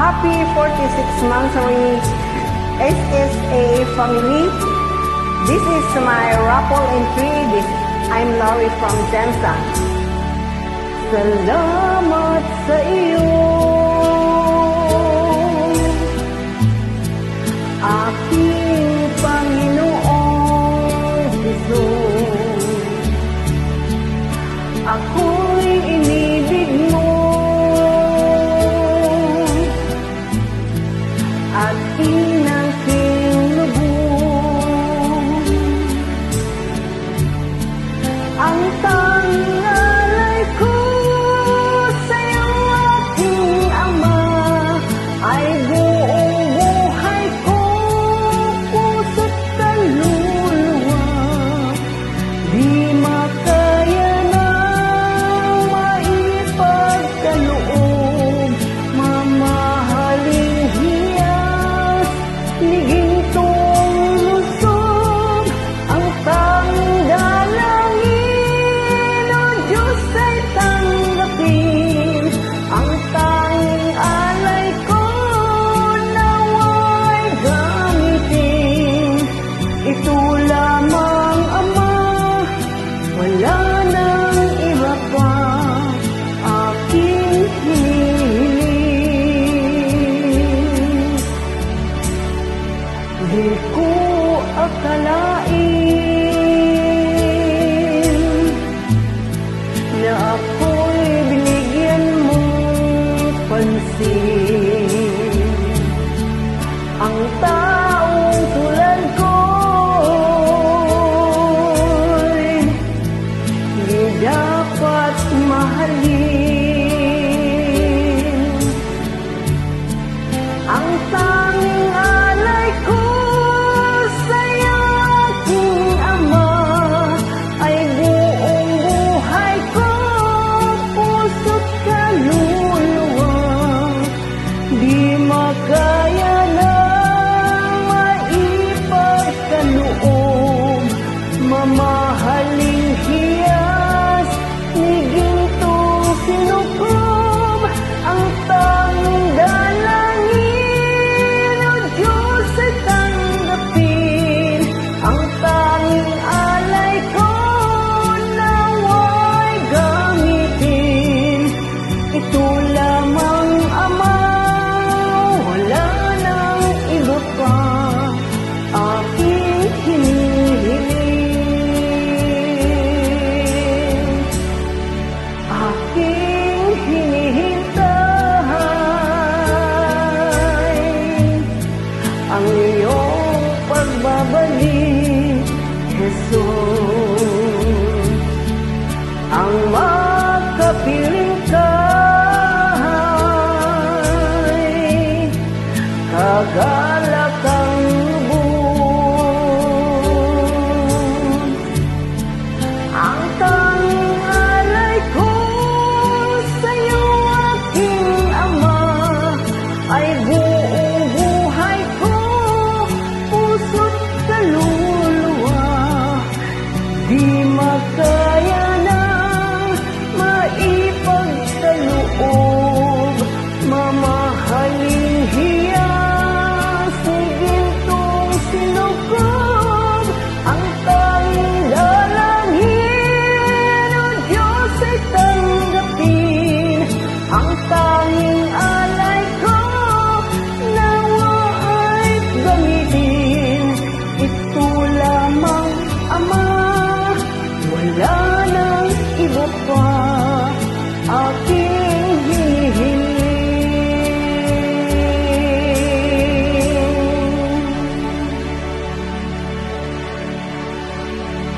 happy 46 monthly SSA family. This is my raffle entry. I'm Laurie from Jensen. Salamat sa iyo, aking Panginoong Jesus. Ako'y inibig mo at inaking lubog. Ang tanging alay ko sa'yo, aking Ama, ay buong buhay ko, puso't kaluluwa. Di makaya na maipagkaloob, mamahaling hiyas, ni gintong lusog. Ang tanging dalangin, O Diyos, ay tanggapin. Ang tanging alay ko, nawa'y gamitin. Ito lamang, Ama, wala nang iba pa, aking hinihiling. Di ko akalain na ako'y binigyan mong pansin. Ang taong tulad ko'y di dapat mahalin. Ang tanging alay ko sa'yo, aking Ama, ay buong buhay ko, puso't kaluluwa. Di makaya na maipagkaloob, mamahaling hiyas, ni gintong sinukob. Ang tanging dalangin, O Diyos, ay tanggapin. Ang tanging alay ko, nawa'y gamitin. Ito lamang, Ama, wala nang iba pa, aking hinihiling. Aking hinihintay ang iyong pagbabalik, Jesus. Ang makapiling ka'y kagalakang lubos. Ang tanging alay ko sa'yo, aking Ama, ay buong buhay ko, puso't kaluluwa. Di makaya na maipagkaloob, mamahaling hiyas, ni gintong sinukob. Ang tanging dalangin, O Diyos, ay tanggapin. Ang tanging alay ko, nawa ay gamitin. Ito lamang, Ama, wala nang iba pa, aking hinihiling.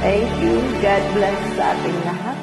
Thank you. God bless sa ating lahat.